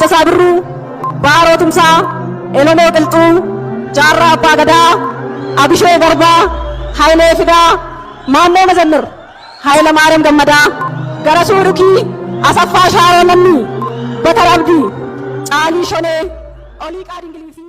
Dassasaa Birruu, Baaroo Tumsaa, Elomoo Qilxuu, Jaarraa Abbaa Gadaa, Abishoo Garbaa, Hayilee Fidaa, Maannoo Mazannir, Hayila Maariyaam Gammadaa, Garasuu Dhukii, Asaffaa Shaaroo Nammii, Bakar Abdii, Caalii Shonee, Oliiqaa Dingilii fi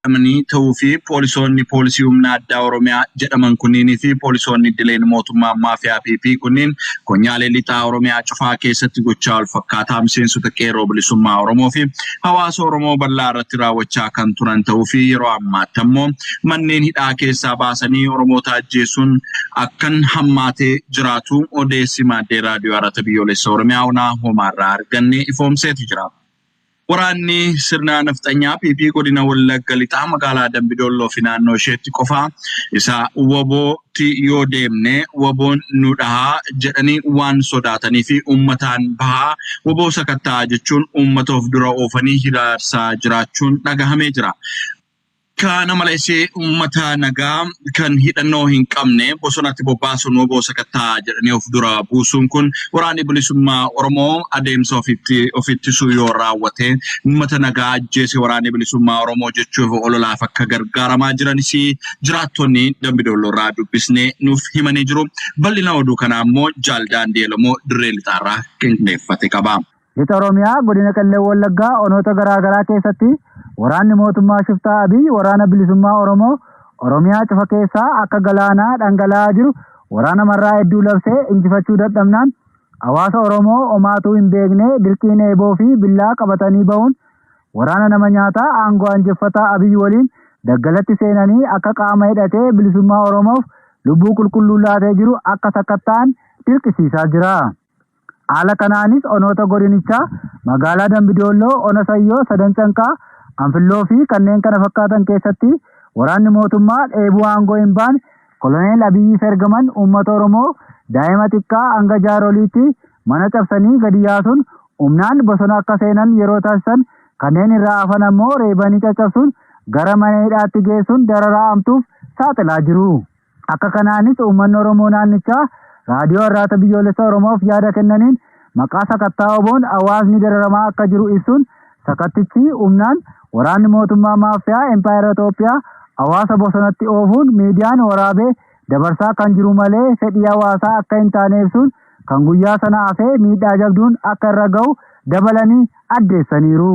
Amanii ta'uu fi poolisii humna addaa Oromiyaa jedhaman kunniinii fi poolisoonni idileen mootummaa maafiyaa PP kunniin konyaalee lixaa Oromiyaa cufaa keessatti gochaa wal fakkaataa miseensota qeerroo bilisummaa Oromoo fi hawaasa Oromoo bal'aa irratti raawwachaa kan turan ta'uu fi yeroo ammaatti ammoo manneen hidhaa keessaa baasanii Oromoota ajjeesuun akkan hammaatee jiraatu odeessi maaddee raadiyoo Arata Biyyoolessa Oromiyaa Onaa Homaarraa arganne ifoomseetu jira. Waraanni sirna nafxanyaa PP godina Wallagga lixaa magaalaa Dambidolloo fi naannoo isheetti qofaa isa wabootti yoo deemne waboon nu dhahaa jedhanii waan sodaatanii fi uummataan bahaa waboo sakattaa jechuun uummata of dura oofanii hiraarsaa jiraachuun dhagahamee jira. Kana maleesee uummata nagaa kan hidhannoo hin qabne bosonatti bobbaasuun waboo sakattaa jedhanii of dura buusuun kun waraanni bilisummaa Oromoo adeemsa ofittisuu yoo raawwate uummata nagaa ajjeese waraanni bilisummaa Oromoo jechuuf ololaaf akka gargaaramaa jiranis jiraattonni Dambidollorraa dubbisnee nuuf himanii jiru. Bal'ina oduu kanaa immoo Jaaldaandii Elamoo Dirree Lixaarraa qindeeffate qaba. Lixa Oromiyaa godina Qellem Wallaggaa onoota garaagaraa keessatti waraanni mootummaa shiftaa Abiy waraana bilisummaa Oromoo Oromiyaa cufa keessaa akka galaanaa dhangala'aa jiru waraana marraa hedduu labsee injifachuu dadhabnaan hawaasa Oromoo homaatuu hin beekne dirqiin eeboo fi billaa qabatanii bahuun waraana nama nyaataa aangoo anjeffataa Abiy waliin daggalatti seenanii akka qaama hidhatee bilisummaa Oromoof lubbuu qulqulluu laatee jiru akka sakkattaan dirqisiisaa jira. Haala kanaanis onoota godinichaa magaalaa Dambidolloo, Ona Sayyoo, Sadan Canqaa, Anfilloo fi kanneen kana fakkaatan keessatti waraanni mootummaa dheebuu aangoo hin baane koloneel Abiyyiif ergaman uummata Oromoo daa'ima xiqqaa hanga jaaroliitti mana cabsanii gadi yaasuun humnaan bosona akka seenan yeroo taasisan kanneen irraa hafan ammoo reebanii caccabsuun gara mana hidhaatti geessuun dararaa hamtuuf saaxilaa jiru. Akka kanaanis uummanni Oromoo naannichaa raadiyoo Arata Biyyoolessa Oromoof yaada kennaniin maqaa sakattaa oboon hawaasni dararamaa akka jiru ibsuun sakattichi humnaan waraanni mootummaa maafiyaa Empire Ethiopia hawaasa bosonatti oofuun miidiyaan waraabee dabarsaa kan jiru malee fedhii hawaasaa akka hin taane ibsuun kan guyyaa sana hafee miidhaa jabduun akka irra ga'u dabalanii addeessaniiru.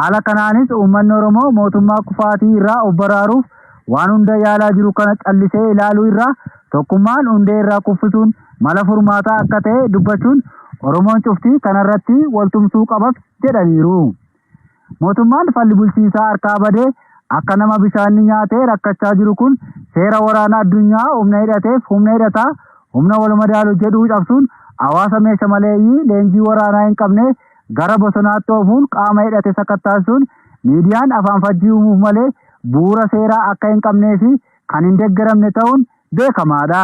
Haala kanaanis uummanni Oromoo mootummaa kufaatii irraa of baraaruuf waan hunda yaalaa jiru kana callisee ilaaluu irraa tokkummaan hundee irraa kuffisuun mala furmaataa akka ta'e dubbachuun Oromoon cuftii kanarratti waltumsuu qabas jedhaniiru. Mootummaan falli bulchiinsaa harkaa badee akka nama bishaanni nyaatee rakkachaa jiru kun seera waraana addunyaa humna hidhateef humna hidhataa humna wal madaalu jedhuu cabsuun hawaasa meeshaa maleeyyii leenjii waraanaa hin qabne gara bosonaatti oofuun qaama hidhate sakattaasuun miidiyaan afaan fajjii uumuuf malee bu'uura seeraa akka hin qabnee fi kan hin deeggaramne ta'uun beekamaadha.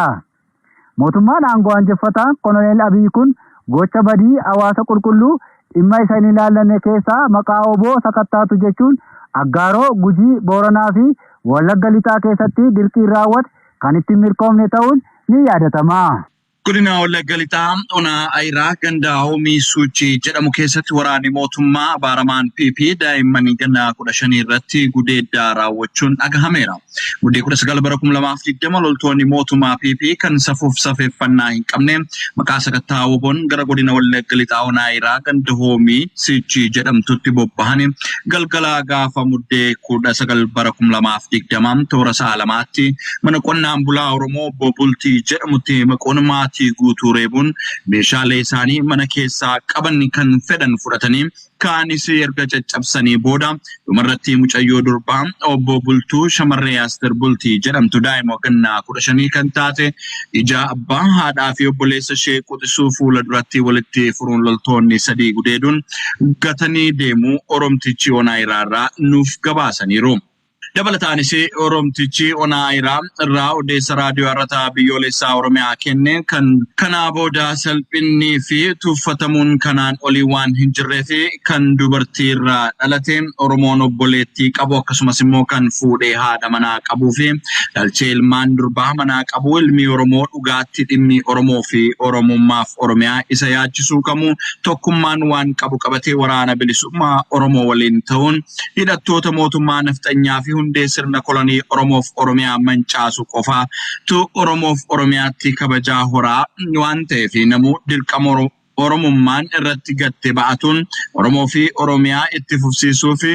Mootummaan aangoo anjeffataa koloneel Abiy kun gocha badii hawaasa qulqulluu dhimma isa hin ilaallanne keessaa maqaa oboo sakattaatu jechuun Aggaaroo, Gujii, Booranaa fi Wallagga lixaa keessatti dirqiin raawwate kan ittiin mirkoomne ta'uun ni yaadatama. Godina Wallagga lixaa Onaa Ayiraa gandaa Hoomii Suuchii jedhamu keessatti waraanni mootummaa baaramaan PP daa'imman ganna 15 irratti gudeeddaa raawwachuun dhagahameera. Guddee 19 bara 2020 loltoonni mootummaa PP kan safuuf safeeffannaa hin qabne maqaa sakattaa woboon gara godina Wallagga lixaa Onaa Ayiraa ganda Hoomii Suuchii jedhamtutti bobbahanii galgala gaafa muddee 19 bara 2020 toora sa'a lamaatti mana qonnaan bulaa Oromoo Bultii jedhamutti maqoonummaa guutuu reebuun meeshaalee isaanii mana keessaa qaban kan fedhan fudhatanii kaanis erga caccabsanii booda dhumarratti mucayyoo durbaa obbo Bultuu shamarree Aster Bultii jedhamtu daa'ima ganna 15 kan taate ija abbaa haadhaa fi obboleessa ishee quxisuu fuula duratti walitti furuun loltoonni sadii gudeeduun gatanii deemuu Oromtichi Onaa Iraarraa nuuf gabaasaniiru. Dabalataanis Oromtichi Olmayaa irraa odeessa raadiyoo irratti biyyoolessaa Oromiyaa kenne kanaa booda salphinni fi tuffatamuun kanaan olii waan hin jirree fi kan dubartii irraa dhalate Oromoon obboleettii qabu akkasumas immoo kan fuudhee haadha manaa qabuu fi dhalchee ilmaan durbaa manaa qabu ilmi Oromoo dhugaatti dhimmi Oromoo fi Oromummaaf Oromiyaa isa yaachisuu qabu tokkummaan waan qabu qabatee waraana bilisummaa Oromoo waliin ta'uun hidhattoota mootummaa nafxanyaa fi hundee sirna kolonii Oromoof Oromiyaa mancaasu qofaa tu Oromoof Oromiyaatti kabajaa horaa waan ta'eef namuu dirqama Oromummaan irratti gatte ba'atuun Oromoo fi Oromiyaa itti fufsiisuu fi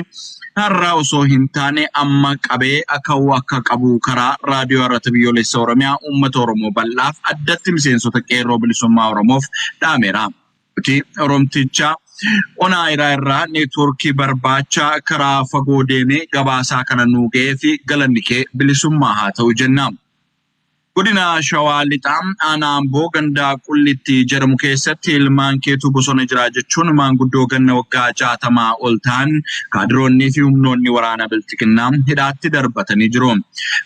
har'a osoo hin taane amma qabee akka qabu karaa raadiyoo irratti biyyoolessa Oromiyaa uummata Oromoo bal'aaf addatti miseensota qeerroo bilisummaa Oromoof dhaameera. Oromticha Olmayaa irraa neetworkii barbaacha karaa fagoo deemee gabaasaa kana nuu ga'ee fi galanni kee bilisummaa haa ta'u jenna. Godina Shawaa Lixaa aanaa Amboo gandaa Qullitti jedhamu keessatti ilmaan keetu bosona jira jechuun maanguddoo ganna waggaa 60 ol ta'an kaadiroonnii fi humnoonni waraana biltiqinnaa hidhaatti darbatanii jiru.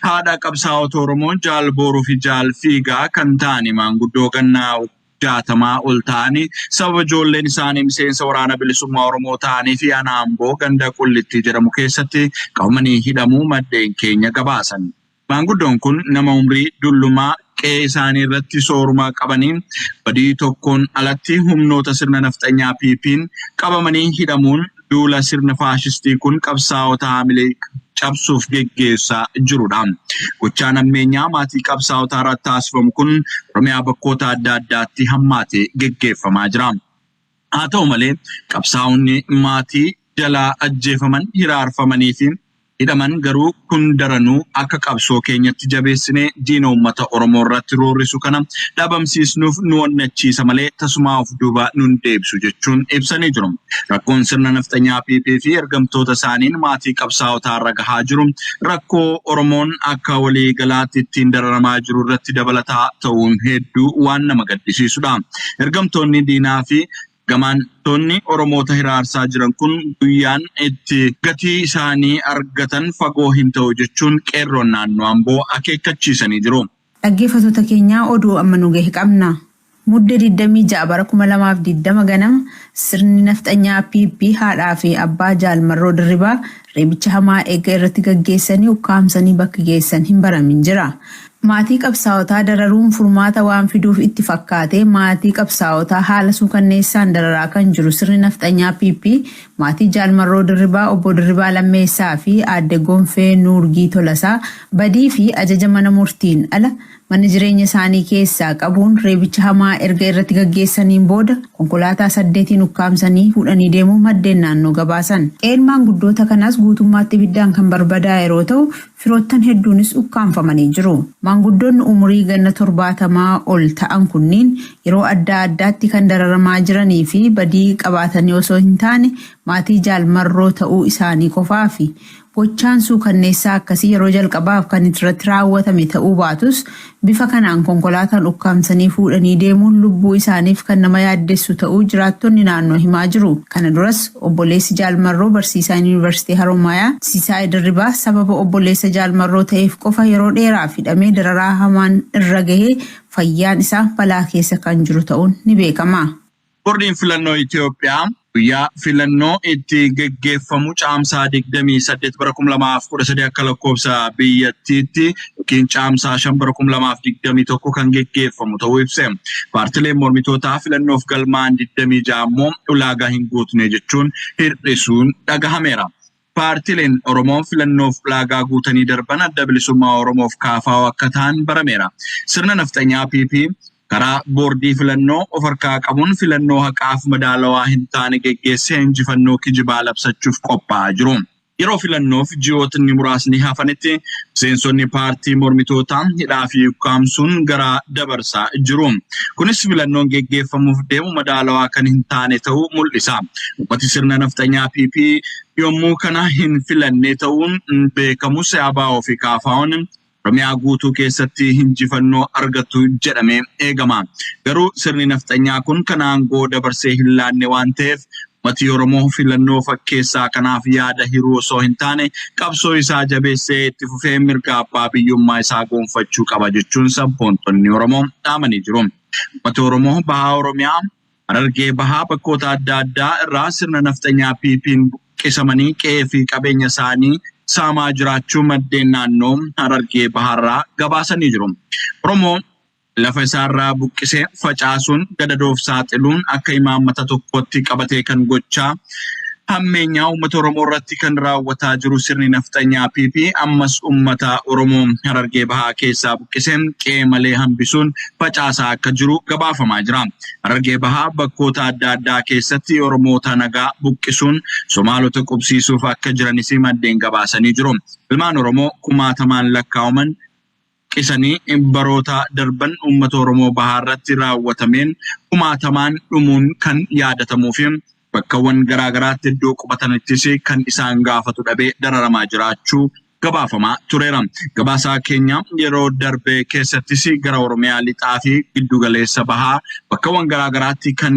Haadha qabsaa'ota Oromoo Jaal Booruu fi Jaal Fiigaa kan ta'an maanguddoo ganna 60 ol ta'anii sababa ijoolleen isaanii miseensa waraana bilisummaa Oromoo ta'anii fi aanaa Amboo ganda Qullitti jedhamu keessatti qabamanii hidhamuu maddeen keenya gabaasan. Maanguddoon kun nama umrii dullumaa qe'ee isaanii irratti sooruma qabanii badii tokkoon alatti humnoota sirna nafxanyaa PP'n qabamanii hidhamuun duula sirna faashistii kun qabsaa'ota haamilee cabsuuf geggeessaa jirudha. Gochaan ammeenyaa maatii qabsaa'otaa irratti taasifamu kun Oromiyaa bakkoota adda addaatti hammaatee geggeeffamaa jira. Haa ta'u malee qabsaa'onni maatii jalaa ajjeefaman hiraarfamanii fi hidhaman garuu kun daranuu akka qabsoo keenyatti jabeessinee diina uummata Oromoo irratti roorrisu kana dhabamsiisnuuf nu onnachiisa malee tasumaa of duuba nun deebisu jechuun ibsanii jiru. Rakkoon sirna nafxanyaa PP fi ergamtoota isaaniin maatii qabsaa'otaa irra gahaa jiru rakkoo Oromoon akka walii galaatti ittiin dararamaa jiru irratti dabalataa ta'uun hedduu waan nama gaddisiisudha. Ergamtoonni diinaa fi gamaantonni Oromoota hiraarsaa jiran kun guyyaan itti gatii isaanii argatan fagoo hin ta'u jechuun qeerroon naannoo Amboo akeekkachiisanii jiru. Dhaggeeffattoota keenyaa oduu amma nu gahe qabna. Muddee 26 bara 2020 ganama sirni nafxanyaa PP haadhaa fi abbaa Jaal Marroo Dirribaa reebicha hamaa eega irratti gaggeessanii ukkaamsanii bakka geessan hin baramin jira. Maatii qabsaa'otaa dararuun furmaata waan fiduuf itti fakkaate maatii qabsaa'otaa haala suukanneessaan dararaa kan jiru sirni nafxanyaa PP maatii Jaal Marroo Dirribaa obbo Dirribaa Lammeessaa fi aadde Gonfee Nuurgii Tolasaa badii fi ajaja mana murtiin ala mana jireenya isaanii keessaa qabuun reebicha hamaa erga irratti gaggeessaniin booda konkolaataa 8 ukkaamsanii fuudhanii deemuu maddeen naannoo gabaasan. Qeermaan guddoota kanaas guutummaatti ibiddaan kan barbadaa yeroo ta'u firoottan hedduunis ukkaamfamanii jiru. Maanguddoonni umurii ganna 70 ol ta'an kunniin yeroo adda addaatti kan dararamaa jiranii fi badii qabaatanii osoo hin taane maatii Jaal Marroo ta'uu isaanii qofaa fi gochaan suukanneessaa akkasii yeroo jalqabaaf kan irratti raawwatame ta'uu baatus bifa kanaan konkolaataan ukkaamsanii fuudhanii deemuun lubbuu isaaniif kan nama yaaddessu ta'uu jiraattonni naannoo himaa jiru. Kana duras obboleessi Jaal Marroo barsiisaan Yuunivarsiitii Oromiyaa Siisaa Dirribaa sababa obboleessa Jaal Marroo ta'eef qofa yeroo dheeraaf hidhamee dararaa hamaan irra gahee fayyaan isaa balaa keessa kan jiru ta'uun ni beekama. Boordiin filannoo Itoophiyaa guyyaa filannoo itti geggeeffamu caamsaa 28 bara 2013 akka lakkoofsa biyyattiitti yookiin caamsaa 5 bara 2021 kan geggeeffamu ta'uu ibse. Paartileen mormitootaa filannoof galmaan 26 ammoo ulaagaa hin guutne jechuun hir'isuun dhagahameera. Paartileen Oromoo filannoof ulaagaa guutanii darban adda bilisummaa Oromoof kaafaa akka ta'an barameera. Sirna nafxanyaa PP karaa boordii filannoo of harkaa qabuun filannoo haqaaf madaalawaa hin taane geggeessee injifannoo kijibaa labsachuuf qophaa'aa jiru. Yeroo filannoof ji'ootni muraasni hafanitti miseensonni paartii mormitootaa hidhaa fi ukkaamsuun gara dabarsaa jiru. Kunis filannoon geggeeffamuuf deemu madaalawaa kan hin taane ta'uu mul'isa. Uummatni sirna nafxanyaa PP yommuu kana hin filanne ta'uun beekamus ABO fi KFO'n Oromiyaa guutuu keessatti injifannoo argatu jedhamee eegama. Garuu sirni nafxanyaa kun kan aangoo dabarsee hin laanne waan ta'eef Mati Oromoo filannoo fakkeessaa kanaaf yaada hiruu osoo hin taane qabsoo isaa jabeessee itti fufee mirga abbaa biyyummaa isaa gonfachuu qaba jechuun sabboontonni Oromoo dhaamanii jiru. Mati Oromoo bahaa Oromiyaa Harargee bahaa bakkoota adda addaa irraa sirna nafxanyaa PP'n buqqisamanii qe'ee fi qabeenya isaanii saamaa jiraachuu maddeen naannoo Harargee bahaarraa gabaasanii jiru. Oromoo lafa isaarraa buqqisee facaasuun gadadoof saaxiluun akka imaammata tokkotti qabatee kan gochaa hammeenyaa uummata Oromoo irratti kan raawwataa jiru sirni nafxanyaa PP ammas uummata Oromoo Harargee bahaa keessaa buqqisee qe'ee malee hambisuun facaasaa akka jiru gabaafamaa jira. Harargee bahaa bakkoota adda addaa keessatti Oromoota nagaa buqqisuun Somaalota qubsiisuuf akka jiranis maddeen gabaasanii jiru. Ilmaan Oromoo kumaatamaan lakkaa'aman qisanii baroota darban uummata Oromoo bahaa irratti raawwatameen kumaatamaan dhumuun kan yaadatamuu fi bakkawwan garaagaraatti iddoo qubatanittis kan isaan gaafatu dhabee dararamaa jiraachuu gabaafamaa tureera. Gabaasaa keenya yeroo darbe keessattis gara Oromiyaa lixaa fi giddugaleessa bahaa bakkawwan garaagaraatti kan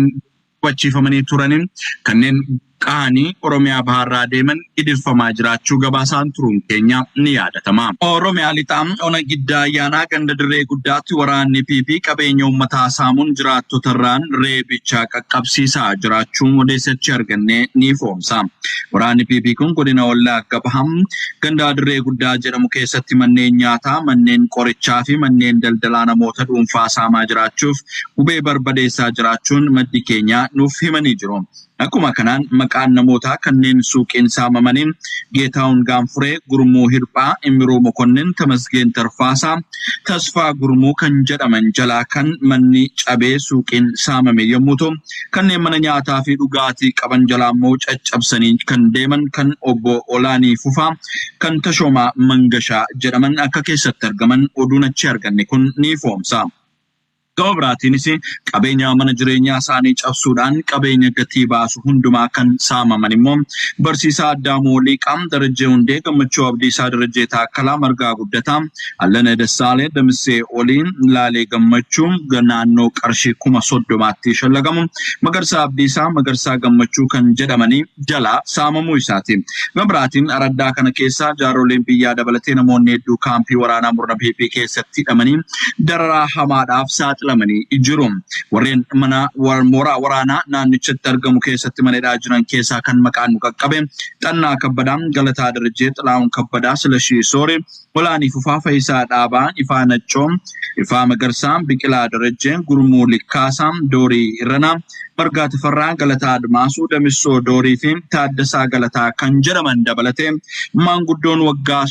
qubachiifamanii turaniin kanneen qaanii Oromiyaa bahaarraa deeman idirfamaa jiraachuu gabaasaan turuun keenya ni yaadatama. Oromiyaa lixaa ona giddaa ayyaanaa ganda dirree guddaatti waraanni PP qabeenya uummataa saamuun jiraattotarraan reebicha qaqqabsiisaa jiraachuun odeessachi arganne ni foomsa. Waraanni PP kun godina Wallagga Bahaa ganda dirree guddaa jedhamu keessatti manneen nyaataa, manneen qorichaa fi manneen daldalaa namoota dhuunfaa saamaa jiraachuuf hubee barbadeessaa jiraachuun maddi keenya nuuf himanii jiru. Akkuma kanaan maqaan namoota kanneen suuqiin saamamaniin Geetaawun Gaanfuree, Gurmuu Hirphaa, Imiruu Mokonnin, Tamasgeen Tarfaasaa, Tasfaa Gurmuu kan jedhaman jalaa kan manni cabee suuqiin saamame yommuu ta'u, kanneen mana nyaataa fi dhugaatii qaban jalaa immoo caccabsanii kan deeman kan obbo Olaanii Fufaa, kan Tashoomaa Mangashaa jedhaman akka keessatti argaman oduun achi arganne kun ni foomsa. Gabaabiraatiinis qabeenya mana jireenyaa isaanii cabsuudhaan qabeenya gatii baasu hundumaa kan saamaman immoo barsiisaa Addaamuu Liiqaa, Darajjee Hundee, Gammachuu Abdiisaa, Darajjee Taakkalaa, Margaa Guddataa, Allanee Dassaalee, Damissee Olii, Laalee Gammachuu naannoo qarshii 30,000tti shallagamu, Magarsaa Abdiisaa, Magarsaa Gammachuu kan jedhamanii jalaa saamamuu isaati. Gabaabiraatiin araddaa kana keessaa jaaroleen biyyaa dabalatee namoonni hedduu kaampii waraanaa murna PP keessatti hidhamanii dararaa hamaadhaaf saaxilamanii jiru. Warreen mana mooraa waraanaa naannichatti argamu keessatti maneedhaa jiran keessaa kan maqaan nu qaqqabe Xannaa Kabbadaa, Galataa Darajjee, Xalaa'uun Kabbadaa, Silashii Sooree, Olaanii Fufaa, Fayisaa Dhaabaa, Ifaa Naccoo, Ifaa Magarsaa, Biqilaa Darajjee, Gurmuu Likkaasaa, Doorii Irranaa, Margaa Tafarraa, Galataa Admaasuu, Damissoo Doorii fi Taaddasaa Galataa kan jedhaman dabalatee maanguddoon waggaa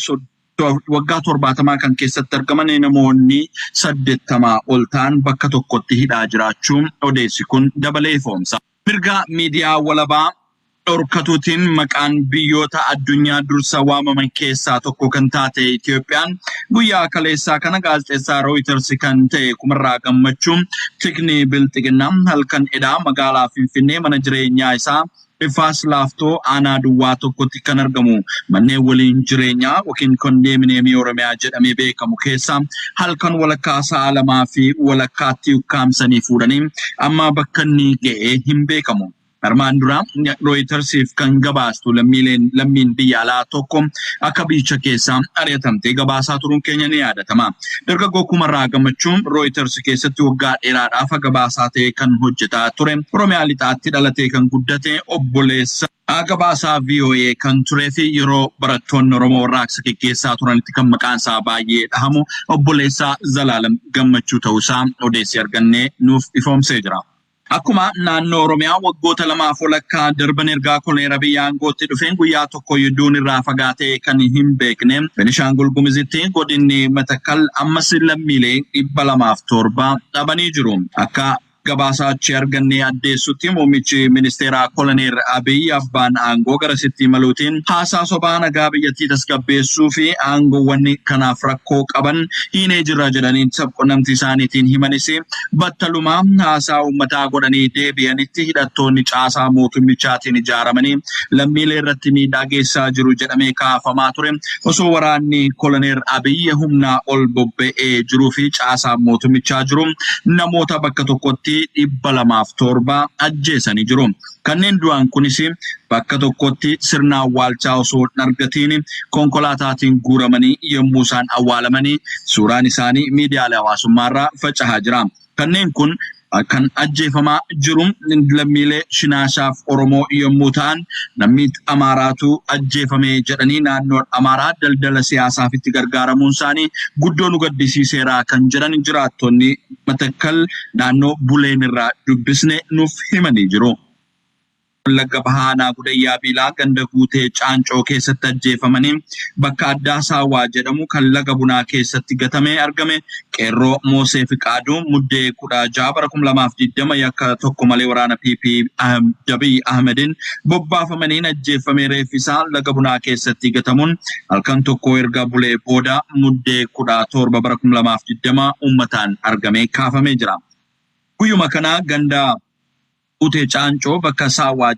70 kan keessatti argaman namoonni 80 ol ta'an bakka tokkotti hidhaa jiraachuun odeessi kun dabalee foomsa. Mirga miidiyaa walabaa dhorkatuutiin maqaan biyyoota addunyaa dursa waamaman keessaa tokko kan taate Ethiopiyaan guyyaa kaleessaa kana gaazexeessaa Reuters kan ta'e Kumarraa Gammachuu tikni bilxiginnaa halkan edhaa magaalaa Finfinnee mana jireenyaa isaa Ifaas Laaftoo aanaa duwwaa tokkotti kan argamu manneen waliin jireenyaa yookiin kondeemineemii Oromiyaa jedhamee beekamu keessaa halkan walakkaa sa'a 2 fi walakkaatti ukkaamsanii fuudhanii amma bakka inni ga'ee hin beekamu. Armaan dura Reutersiif kan gabaastu lammiin biyya alaa tokko akka biyya keessaa ari'atamtee gabaasaa turuun keenya ni yaadatama. Dargaggoo Kumarraa Gammachuun Reuters keessatti waggaa dheeraadhaaf gabaasaa ta'e kan hojjetaa ture. Oromiyaa lixaatti dhalatee kan guddate obboleessa gabaasaa VOA kan turee fi yeroo barattoonni Oromoo warraaqsa gaggeessaa turanitti kan maqaan isaa baay'ee dhahamu obboleessaa Zalaalam Gammachuu ta'uusaa odeessi argannee nuuf ifoomsee jira. Akkuma naannoo Oromiyaa waggoota 2 walakkaa darban ergaa koloneel Abiyyi aangootti dhufeen guyyaa tokko yudduun irraa fagaatee kan hin beekne Beenishaangul Gumizitti godinni Matakkal ammas lammiilee 207 dhabanii jiru. Akka gabaasaa achi argannee addeessutti muummichi ministeeraa koloneel Abiyyi abbaan aangoo garasitti maluutiin haasaa sobaa nagaa biyyattii tasgabbeessuu fi aangoowwan kanaaf rakkoo qaban hiinee jirra jedhanii sabqunnamtii isaaniitiin himanis battalumaa haasaa uummataa godhanii deebi'anitti hidhattoonni caasaa mootummichaatiin ijaaramanii lammiilee irratti miidhaa geessaa jiru jedhamee kaafamaa ture. Osoo waraanni koloneel Abiyyi humnaa ol bobba'ee jiruu fi caasaa mootummichaa jiru namoota bakka tokkotti 207 ajjeesanii jiru. Kanneen du'an kunis bakka tokkotti sirna awwaalchaa osoo hin argatiin konkolaataatiin guuramanii yommuu isaan awwaalamanii suuraan isaanii miidiyaalee hawaasummaarraa faca'aa jira. Kanneen kun kan ajjeefamaa jiru lammiilee Shinaashaaf Oromoo yommuu ta'an namni Amaaraatu ajjeefame jedhanii naannoo Amaaraa daldala siyaasaaf itti gargaaramuun isaanii guddoo nu gaddisiiseera kan jedhan jiraattonni Matakkal naannoo Buleen irraa dubbisne nuuf himanii jiru. Wallagga Bahaanaa Gudayyaa Biilaa ganda guutee Caancoo keessatti ajjeefamanii bakka addaa Saawwaa jedhamu kan laga bunaa keessatti gatamee argame qeerroo Moosee Fiqaaduu muddee 16 bara 2020 yakka tokko malee waraana PP Abiy Ahmedin bobbaafamanii ajjeefamee reeffisaa laga bunaa keessatti gatamuun halkan tokko erga bulee booda muddee 17 bara 2020 uummataan argamee kaafamee jira. Guyyuma kana ganda Utee Caancoo bakka Saawwaa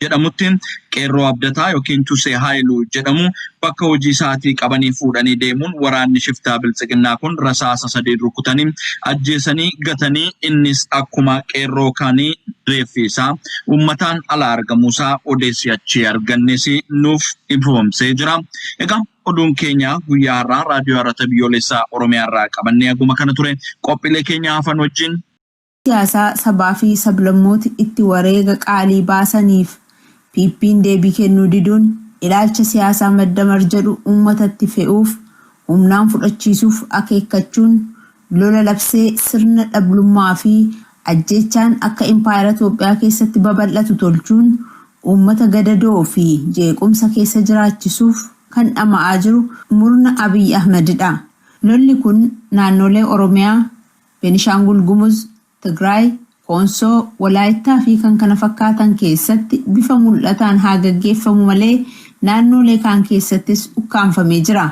jedhamutti qeerroo abdataa yookiin Tusee Haayiluu jedhamu bakka hojii isaatii qabanii fuudhanii deemuun waraanni shiftaa biltsiginnaa kun rasaasa 3 rukutanii ajjeesanii gatanii innis akkuma qeerroo kaanii reeffi isaa uummataan ala argamuusaa odeessi achii argannes nuuf ifoomsee jira. Egaa oduun keenya guyyaa har'aa raadiyoo Harata Biyyoolessaa Oromiyaarraa qabannee aguma kana ture qophiilee keenya hafan wajjin Siyaasaa sabaa fi sablammoota itti wareega qaalii baasaniif PP'n deebii kennuu diduun ilaalcha siyaasaa maddamar jedhu uummatatti fe'uuf humnaan fudhachiisuuf akeekkachuun lola labsee sirna dhablummaa fi ajjeechaan akka impaayera Itoophiyaa keessatti babal'atu tolchuun uummata gadadoo fi jeequmsa keessa jiraachisuuf kan dhama'aa jiru murna Abiy Ahmedidha. Lolli kun naannolee Oromiyaa, Beenishaangul Gumuz, Tigraay, Koonsoo, Walaayittaa fi kan kana fakkaatan keessatti bifa mul'ataan haa gaggeeffamu malee naannolee kaan keessattis ukkaanfamee jira.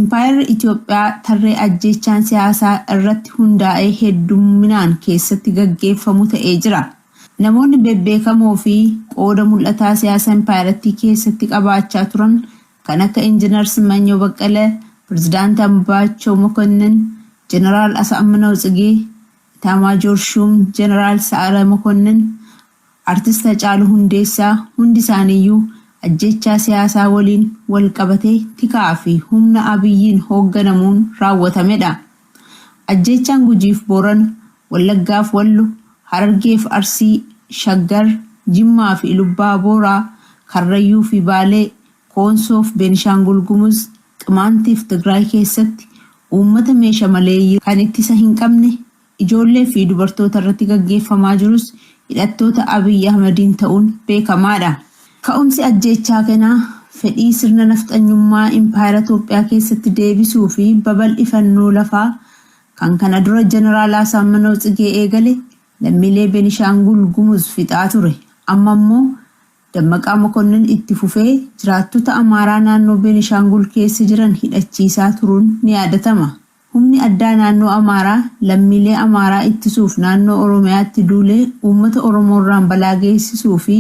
Impaayerri Itoophiyaa tarree ajjeechaan siyaasaa irratti hundaa'ee hedduminaan keessatti gaggeeffamu ta'ee jira. Namoonni bebbeekamoo fi qooda mul'ataa siyaasa impaayerattii keessatti qabaachaa turan kan akka Injiinar Simanyoo Baqqalee, Pirezidaantii Ambaachoo Mokonnin, Jeneraal Asaaminaw Tsigee, Taamaajoor Shuum, Jeneraal Sa'aaraa Mokonnin, Artist Hacaaluu Hundeessaa hundi isaaniiyyuu ajjeechaa siyaasaa waliin wal qabatee tikaa fi humna Abiyyiin hoogganamuun raawwatamedha. Ajjeechaan Gujiif Boorana, Wallaggaaf Wallo, Harargeef Arsii, Shaggar, Jimmaa fi Lubbaa Booraa, Karrayyuu fi Baalee, Koonsoof Beenishaangul Gumuz, Qimaantiif Tigraay keessatti uummata meeshaa maleeyyii kan ittisa hin qabne ijoollee fi dubartoota irratti gaggeeffamaa jirus hidhattoota Abiy Ahmediin ta'uun beekamaadha. Ka'umsi ajjeechaa kanaa fedhii sirna nafxanyummaa impaayera Itoophiyaa keessatti deebisuu fi babal'ifannoo lafaa kan kana dura Jeneraal Asaaminaw Tsigee eegale lammiilee Beenishaangul Gumuz fixaa ture. Amma immoo Dammaqaa Mokonnin itti fufee jiraattota Amaaraa naannoo Beenishaangul keessa jiran hidhachiisaa turuun ni yaadatama. Humni addaa naannoo Amaaraa lammiilee Amaaraa ittisuuf naannoo Oromiyaatti duulee uummata Oromoorraan balaa geessisuu fi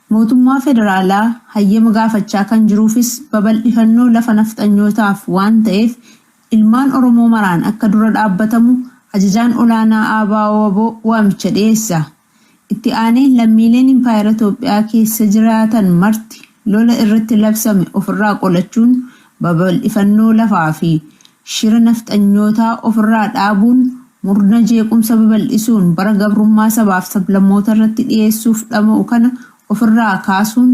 mootummaa federaalaa hayyama gaafachaa kan jiruufis babal'ifannoo lafa nafxanyootaaf waan ta'eef ilmaan Oromoo maraan akka dura dhaabbatamu ajajaan olaanaa ABO waamicha dhiyeessa. Itti aanee lammiileen impaayera Itoophiyaa keessa jiraatan marti lola irratti labsame ofirraa qolachuun babal'ifannoo lafaa fi shira nafxanyootaa ofirraa dhaabuun murna jeequmsa babal'isuun bara gabrummaa sabaaf sablammoota irratti dhiyeessuuf dhama'u kana ofirraa kaasuun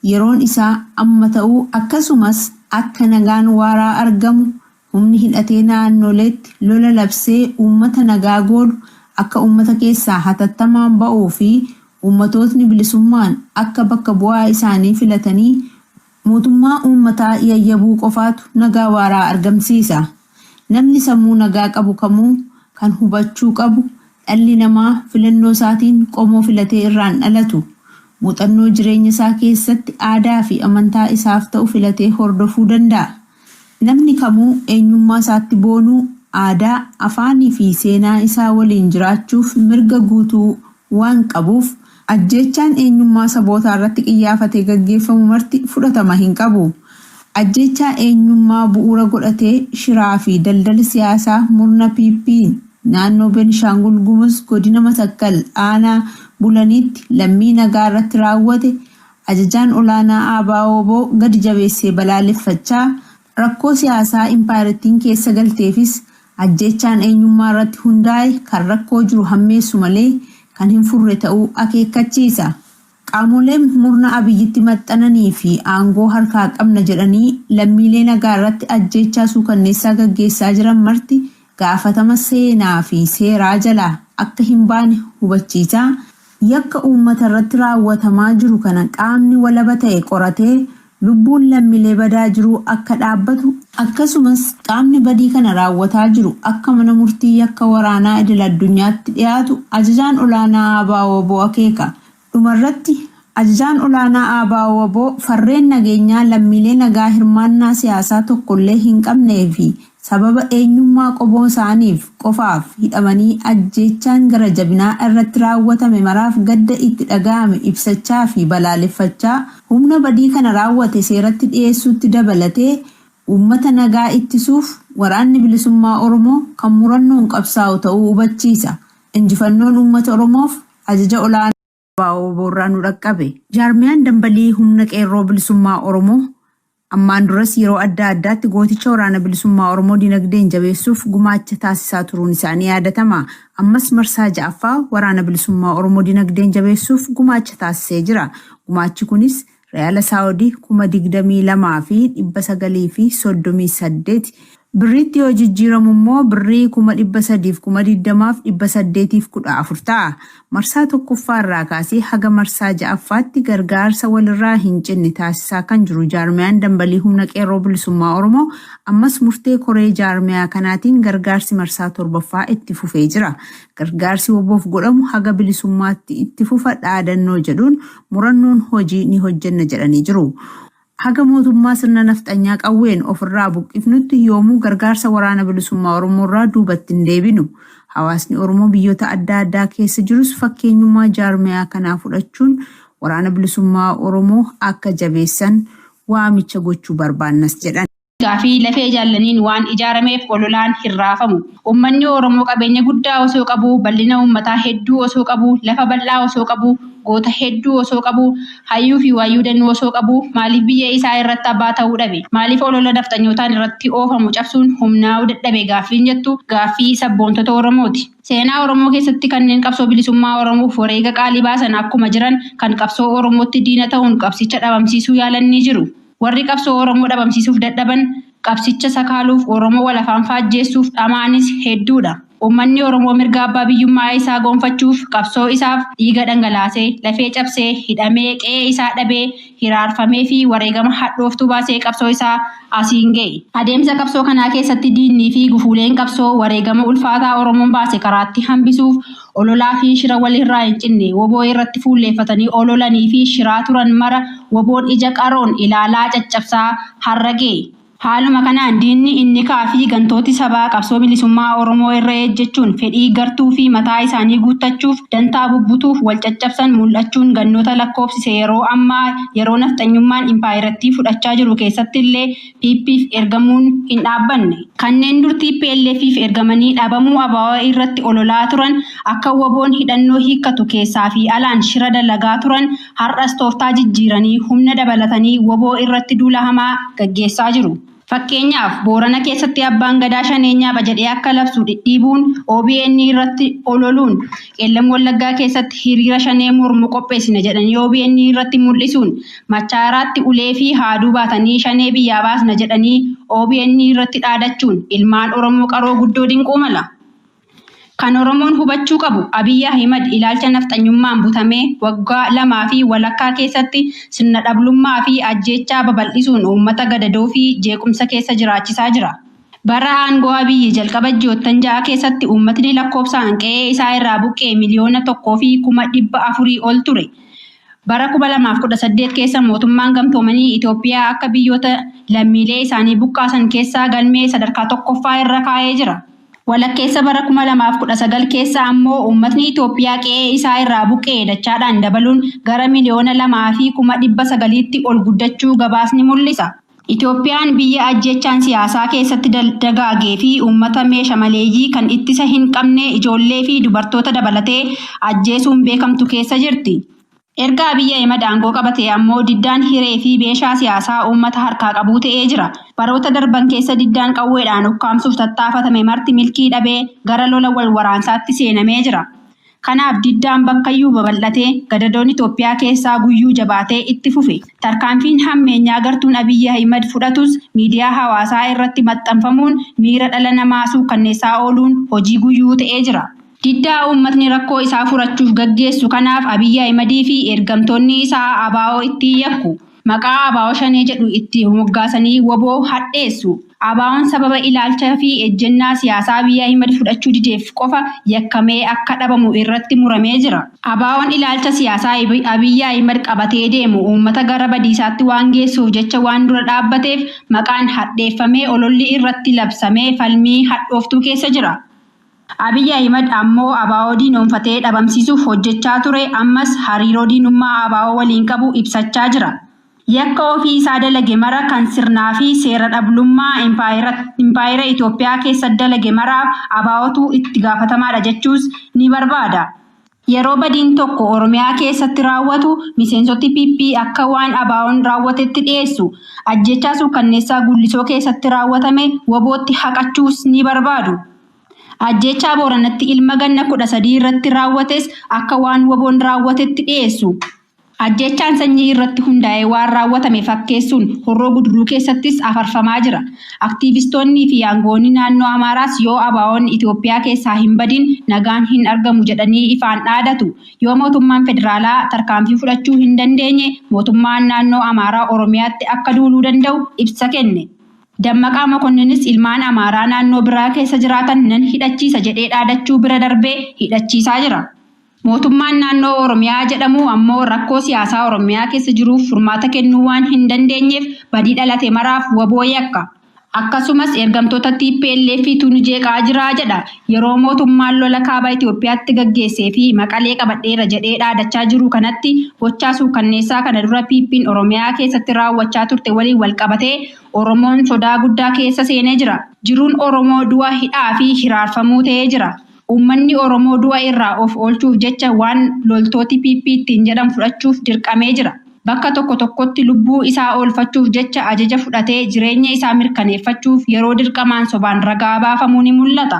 yeroon isaa amma ta'uu akkasumas akka nagaan waaraa argamu humni hidhatee naannoleetti lola labsee uummata nagaa godhu akka uummata keessaa hatattamaan ba'uu fi uummatootni bilisummaan akka bakka bu'aa isaanii filatanii mootummaa uummataa yayyabuu qofaatu nagaa waaraa argamsiisa. Namni sammuu nagaa qabu kamuu kan hubachuu qabu dhalli namaa filannoo isaatiin qomoo filatee irraan dhalatu. Muuxannoo jireenya isaa keessatti aadaa fi amantaa isaaf ta'u filatee hordofuu danda'a. Namni kamuu eenyummaa isaatti boonuu aadaa, afaanii fi seenaa isaa waliin jiraachuuf mirga guutuu waan qabuuf ajjeechaan eenyummaa sabootaa irratti qiyyaafatee gaggeeffamu marti fudhatama hin qabu. Ajjeechaa eenyummaa bu'uura godhatee shiraa fi daldala siyaasaa murna PP naannoo Beenishaangul Gumuz godina Matakkal aanaa bulaniitti lammii nagaa irratti raawwate ajajaan olaanaa ABO gadi jabeessee balaaleffachaa rakkoo siyaasaa impaayiratiin keessa galteefis ajjechaan eenyummaa irratti hundaa'e kan rakkoo jiru hammeessu malee kan hin furre ta'uu akeekkachiisa. Qaamoleen murna Abiyyitti maxxananii fi aangoo harkaa qabna jedhanii lammiilee nagaa irratti ajjechaa suukanneessaa gaggeessaa jiran marti gaafatama seenaa fi seeraa jalaa akka hin baane hubachiisa. Yakka uummata irratti raawwatamaa jiru kana qaamni walaba ta'e qoratee lubbuun lammiilee badaa jiru akka dhaabbatu akkasumas qaamni badii kana raawwataa jiru akka mana murtii yakka waraanaa idil addunyaatti dhiyaatu ajajaan olaanaa ABO akeeka. Dhumarratti ajajaan olaanaa ABO farreen nageenyaa lammiilee nagaa hirmaannaa siyaasaa tokkollee hin qabnee fi sababa eenyummaa qoboo isaaniif qofaaf hidhamanii ajjechaan gara jabinaa irratti raawwatame maraaf gadda itti dhaga'ame ibsachaa fi balaaleffachaa humna badii kana raawwate seeratti dhiyeessuutti dabalatee uummata nagaa ittisuuf waraanni bilisummaa Oromoo kan murannoon qabsaa'u ta'uu hubachiisa. Injifannoon uummata Oromoof ajaja olaanaa ABO irraa nu dhaqqabe. Jaarmiyaan dambalii humna qeerroo bilisummaa Oromoo ammaan duras yeroo adda addaatti gooticha waraana bilisummaa Oromoo dinagdeen jabeessuuf gumaacha taasisaa turuun isaanii yaadatama. Ammas marsaa ja'affaa waraana bilisummaa Oromoo dinagdeen jabeessuuf gumaacha taasisee jira. Gumaachi kunis Riyaala Saawudii 22,938 birriitti yoo jijjiiramu immoo birrii 320,814 ta'a. Marsaa tokkoffaa irraa kaasee haga marsaa ja'affaatti gargaarsa walirraa hin cinne taasisaa kan jiru jaarmiyaan dambalii humna qeerroo bilisummaa Oromoo ammas murtee koree jaarmiyaa kanaatiin gargaarsi marsaa torbaffaa itti fufee jira. Gargaarsi woboof godhamu haga bilisummaatti itti fufa dhaadannoo jedhuun murannoon hojii ni hojjenna jedhanii jiru. Haga mootummaa sirna nafxanyaa qawween ofirraa buqqifnutti yoomuu gargaarsa waraana bilisummaa Oromoo irraa duubatti hin deebinu. Hawaasni Oromoo biyyoota adda addaa keessa jirus fakkeenyummaa jaarmiyaa kanaa fudhachuun waraana bilisummaa Oromoo akka jabeessan waamicha gochuu barbaannas jedhan. Gaafii lafee jaallaniin waan ijaarameef ololaan hirraafamu. Uummanni Oromoo qabeenya guddaa osoo qabu, bal'ina uummataa hedduu osoo qabu, lafa bal'aa osoo qabu, goota hedduu osoo qabu, hayyuu fi waayyuu dannuu osoo qabu, maaliif biyya isaa irratti abbaa ta'uu dhabe? Maaliif olola nafxanyootaan irratti oofamu cabsuun humnaa'uu dadhabe gaaffiin jettu gaaffii sabboontota Oromooti. Seenaa Oromoo keessatti kanneen qabsoo bilisummaa Oromoof wareega qaalii baasan akkuma jiran kan qabsoo Oromootti diina ta'uun qabsicha dhabamsiisuu yaalan ni jiru. Warri qabsoo Oromoo dhabamsiisuuf dadhaban qabsicha sakaaluuf Oromoo wal afaan faajjeessuuf dhamaanis hedduudha. Uummanni Oromoo mirga abbaa biyyummaa isaa gonfachuuf qabsoo isaaf dhiiga dhangalaasee, lafee cabsee, hidhamee, qe'ee isaa dhabee, hiraarfamee fi wareegama hadhooftuu baasee qabsoo isaa asiin ga'e. Adeemsa qabsoo kanaa keessatti diinnii fi gufuuleen qabsoo wareegama ulfaataa Oromoon baase karaatti hambisuuf ololaa fi shira walirraa hin cinne woboo irratti fuulleeffatanii ololanii fi shiraa turan mara woboon ija qaroon ilaalaa caccabsaa har'a ga'e. Haaluma kanaan diinni inni kaafii gantooti sabaa qabsoo bilisummaa Oromoo irra ejjechuun fedhii gartuu fi mataa isaanii guuttachuuf dantaa bubbutuuf wal caccabsan mul'achuun gannoota lakkoofsise yeroo ammaa yeroo nafxanyummaan impaayirattii fudhachaa jiru keessatti illee PP'f ergamuun hin dhaabbanne. Kanneen dur TPLF'if ergamanii dhaabamuu ABO irratti ololaa turan akka woboon hidhannoo hiikkatu keessaa fi alaan shira dalagaa turan har'as tooftaa jijjiiranii humna dabalatanii woboo irratti duula hamaa gaggeessaa jiru. Fakkeenyaaf Boorana keessatti abbaan gadaa shaneenyaa jedhee akka labsu dhidhiibuun OBN irratti ololuun qeellam Wallaggaa keessatti hiriira shanee mormu qopheessina jedhanii OBN irratti mul'isuun Machaaraatti ulee fi haaduu baatanii shanee biyyaa baasna jedhanii OBN irratti dhaadachuun ilmaan Oromoo qaroo guddoo dinquu mala. Kan Oromoon hubachuu qabu Abiy Ahimad ilaalcha nafxanyummaan butamee waggaa 2 fi walakkaa keessatti sirna dhablummaa fi ajjechaa babal'isuun uummata gadadoo fi jeequmsa keessa jiraachisaa jira. Bara aangoo Abiy jalqaba ji'oottan 6 keessatti uummatni lakkoofsaan qe'ee isaa irraa buqqee miliyoona 1,400 ol ture. Bara 2018 keessa mootummaan gamtoomanii Ethiopia akka biyyoota lammiilee isaanii buqqaasan keessaa galmee sadarkaa tokkoffaa irra kaa'ee jira. Walakkeessa bara 2019 keessa ammoo uummatni Itoophiyaa qe'ee isaa irraa buqqee dachaadhaan dabaluun gara miliyoona 2,900tti ol guddachuu gabaasni mul'isa. Itoophiyaan biyya ajjechaan siyaasaa keessatti dagaagee fi uummata meeshaa maleeyyii kan ittisa hin qabne ijoollee fi dubartoota dabalatee ajjeesuun beekamtu keessa jirti. Erga Abiy Ahmed aangoo qabatee ammoo diddaan hiree fi meeshaa siyaasaa uummata harkaa qabuu ta'ee jira. Baroota darban keessa diddaan qawweedhaan ukkaamsuuf tattaafatame marti milkii dhabee gara lola wal waraansaatti seenamee jira. Kanaaf diddaan bakkayyuu babal'atee gadadoon Itoophiyaa keessaa guyyuu jabaatee itti fufe. Tarkaanfiin hammeenyaa gartuun Abiy Ahmed fudhatus miidiyaa hawaasaa irratti maxxanfamuun miira dhala namaa suukanneessaa ooluun hojii guyyuu ta'ee jira. Diddaa uummatni rakkoo isaa furachuuf gaggeessu kanaaf Abiy Ahmed fi ergamtoonni isaa ABO itti yakku. Maqaa ABO shanee jedhu itti moggaasanii woboo hadheessu. ABO'n sababa ilaalcha fi ejjennaa siyaasaa Abiy Ahmed fudhachuu dideef qofa yakkamee akka dhabamu irratti muramee jira. ABO'n ilaalcha siyaasaa Abiy Ahmed qabatee deemu uummata gara badiisaatti waan geessuuf jecha waan dura dhaabbateef maqaan hadheeffamee ololli irratti labsamee falmii hadhooftuu keessa jira. Abiy Ahmed ammoo ABO diinoomfatee dhabamsiisuuf hojjechaa ture ammas hariiroo diinummaa ABO waliin qabu ibsachaa jira. Yakka ofii isaa dalage mara kan sirnaa fi seera dhablummaa impaayera Itoophiyaa keessa dalage maraaf ABO'tu itti gaafatamaadha jechuus ni barbaada. Yeroo badiin tokko Oromiyaa keessatti raawwatu miseensoti PP akka waan ABO'n raawwatetti dhiyeessu. Ajjechaa suukanneessaa Gullisoo keessatti raawwatame wobootti haqachuus ni barbaadu. Ajjechaa Booranatti ilma ganna 13 irratti raawwates akka waan woboon raawwatetti dhiyeessu. Ajjechaan sanyii irratti hundaa'ee waan raawwatame fakkeessuun Horroo Guduruu keessattis afarfamaa jira. Aktiivistoonnii fi aangoonni naannoo Amaaraas yoo ABO'n Itoophiyaa keessaa hin badin nagaan hin argamu jedhanii ifaan dhaadatu. Yoo mootummaan federaalaa tarkaanfii fudhachuu hin dandeenye mootummaan naannoo Amaaraa Oromiyaatti akka duuluu danda'u ibsa kenne. Dammaqaa Mokonninis ilmaan Amaaraa naannoo biraa keessa jiraatan nan hidhachiisa jedhee dhaadachuu bira darbee hidhachiisaa jira. Mootummaan naannoo Oromiyaa jedhamu ammoo rakkoo siyaasaa Oromiyaa keessa jiruuf furmaata kennuu waan hin dandeenyeef badii dhalate maraaf woboo yakka. Akkasumas ergamtoota TPLF tu jeeqaa jira jedha. Yeroo mootummaan lola kaaba Itoophiyaatti gaggeessee fi Maqalee qabadheera jedhee dhaadachaa jiru kanatti gochaa suukanneessaa kana dura PP'n Oromiyaa keessatti raawwachaa turte waliin wal qabatee Oromoon sodaa guddaa keessa seenee jira. Jiruun Oromoo du'a hidhaa fi hiraarfamuu ta'ee jira. Uummanni Oromoo du'a irraa of oolchuuf jecha waan loltooti PP ittiin jedhan fudhachuuf dirqamee jira. Bakka tokko tokkotti lubbuu isaa oolfachuuf jecha ajaja fudhatee jireenya isaa mirkaneeffachuuf yeroo dirqamaan sobaan ragaa baafamuu ni mul'ata.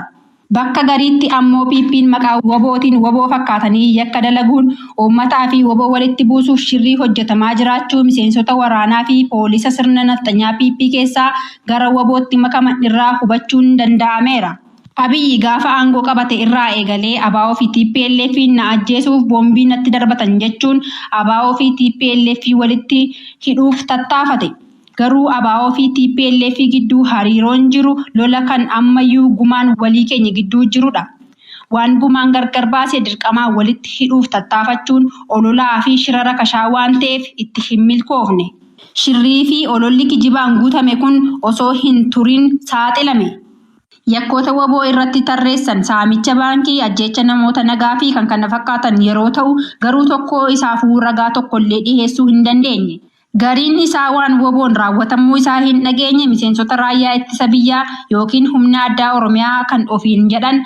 Bakka gariitti ammoo PP'n maqaa wobootiin woboo fakkaatanii yakka dalaguun uummataa fi woboo walitti buusuuf shirrii hojjetamaa jiraachuu miseensota waraanaa fi poolisa sirna naftanyaa PP keessaa gara wobootti makaman irraa hubachuun danda'ameera. Abiy gaafa aangoo qabate irraa eegalee ABO fi TPLF na ajjeesuuf boombii natti darbatan jechuun ABO fi TPLF walitti hidhuuf tattaafate. Garuu ABO fi TPLF gidduu hariiroon jiru lola kan ammayyuu gumaan walii keenya gidduu jirudha. Waan gumaan gargar baasee dirqamaa walitti hidhuuf tattaafachuun ololaa fi shirara kashaa waan ta'eef itti hin milkoofne. Shirrii fi ololli kijibaan guutame kun osoo hin turin saaxilame. Yakkoota woboo irratti tarreessan saamicha baankii ajjeecha namoota nagaa fi kan kana fakkaatan yeroo ta'u garuu tokko isaafuu ragaa tokkollee dhiheessuu hin dandeenye. Gariin isaa waan woboon raawwatamuu isaa hin dhageenye miseensota raayyaa ittisa biyyaa yookiin humna addaa Oromiyaa kan ofiin jedhan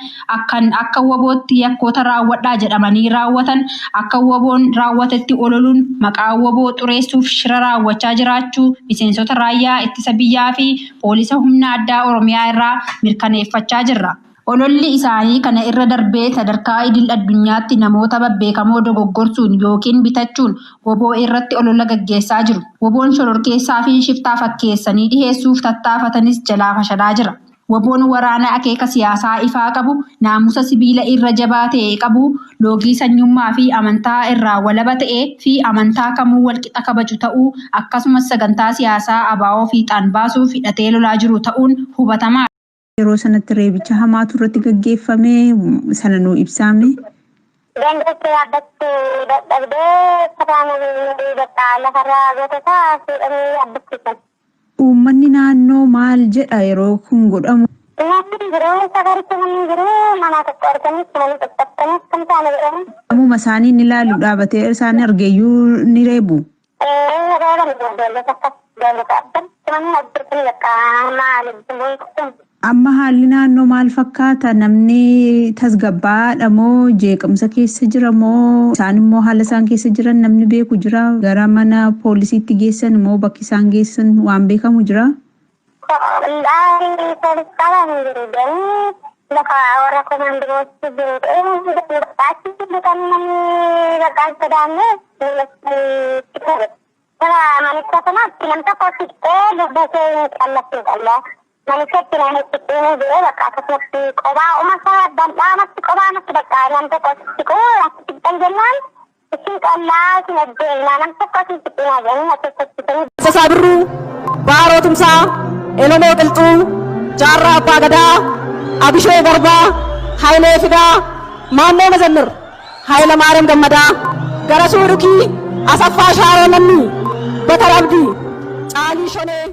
akka wobootti yakkoota raawwadhaa jedhamanii raawwatan akka woboon raawwatetti ololuun maqaa woboo xureessuuf shira raawwachaa jiraachuu miseensota raayyaa ittisa biyyaa fi poolisa humna addaa Oromiyaa irraa mirkaneeffachaa jirra. Ololli isaanii kana irra darbee sadarkaa idil addunyaatti namoota babbeekamoo dogoggorsuun yookiin bitachuun woboo irratti olola gaggeessaa jiru. Woboon shororkeessaa fi shiftaa fakkeessanii dhiheessuuf tattaafatanis jalaa fashalaa jira. Woboon waraana akeeka siyaasaa ifaa qabu, naamusa sibiila irra jabaa ta'e qabu, loogii sanyummaa fi amantaa irraa walaba ta'ee fi amantaa kamuu walqixa kabaju ta'uu akkasumas sagantaa siyaasaa ABO fiixaan baasuuf hidhatee lolaa jiru ta'uun hubatamaa. Yeroo sanatti reebicha hamaatu irratti gaggeeffamee sana nuu ibsaame. Dandeettii addatti dadhabdee kataanii bakka lafarraa goototaa fuudhanii addatti. Uummanni naannoo maal jedha yeroo kun godhamu? Namni biroo sagaritti namni biroo mana tokko arganis mana xaxxattanis kan taane jedhamu. Namuma isaanii ni ilaalu dhaabatee isaanii argeeyyuu ni reebu. Reeban ijoollee takkas ijoollee ta'an mana ajjirtin bakka maal Amma haalli naannoo maal fakkaata? Namni tasgabbaadha moo jeequmsa keessa jira moo isaan immoo haala isaan keessa jiran namni beeku jira? Gara mana poolisiitti geessan moo bakki isaan geessan waan beekamu jira? Dari polis kawan dan laka orang komando itu pasti bukan lekas sedangnya kalau manusia sama kita positif bahasa Allah Allah manusia tidak itu dia lekas seperti koba umasa dan lama si koba masih dekat nanti positif kita jangan sih Allah sudah jalan nanti positif aja nanti Sasabru Baro tumsa Elomo qilxuu jaarraa abbaa gadaa abishoo garbaa haayilee fidaa maannoo mazannir haayila maariyaam gammadaa gara suurukii asaffaa shaaroo namni batar abdii caalii shonee